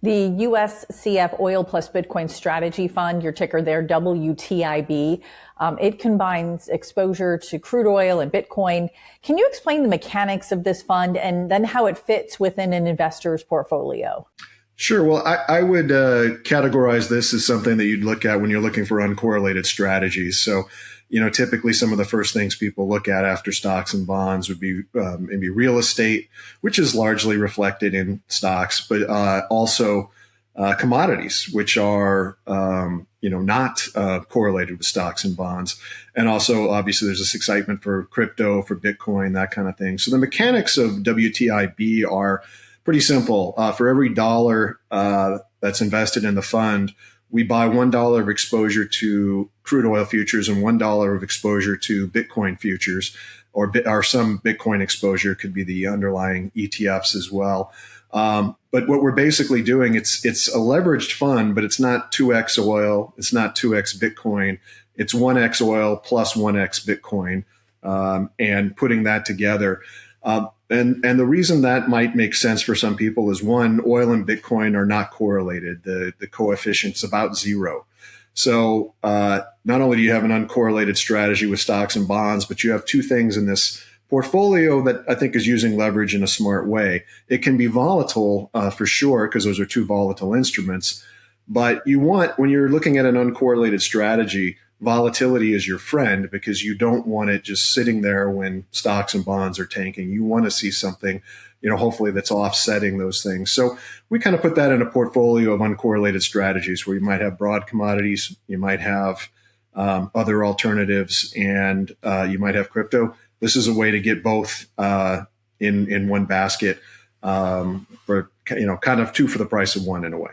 The USCF Oil plus Bitcoin Strategy Fund, your ticker there, WTIB, it combines exposure to crude oil and Bitcoin. Can you explain the mechanics of this fund and then how it fits within an investor's portfolio? Sure. Well, I would categorize this as something that you'd look at when you're looking for uncorrelated strategies. So, typically some of the first things people look at after stocks and bonds would be maybe real estate, which is largely reflected in stocks, but also commodities, which are not correlated with stocks and bonds. And also, obviously, there's this excitement for crypto, for Bitcoin, that kind of thing. So the mechanics of WTIB are pretty simple. For every dollar that's invested in the fund, we buy $1 of exposure to crude oil futures and $1 of exposure to Bitcoin futures, or some Bitcoin exposure could be the underlying ETFs as well. But what we're basically doing, it's a leveraged fund, but it's not 2x oil, it's not 2x Bitcoin, it's 1x oil plus 1x Bitcoin, and putting that together. And the reason that might make sense for some people is, one, oil and Bitcoin are not correlated. The coefficient's about zero. So not only do you have an uncorrelated strategy with stocks and bonds, but you have two things in this portfolio that I think is using leverage in a smart way. It can be volatile for sure, because those are two volatile instruments. But when you're looking at an uncorrelated strategy, volatility is your friend, because you don't want it just sitting there when stocks and bonds are tanking. You want to see something, hopefully that's offsetting those things. So we kind of put that in a portfolio of uncorrelated strategies where you might have broad commodities, you might have other alternatives, and you might have crypto. This is a way to get both in one basket, for kind of two for the price of one in a way.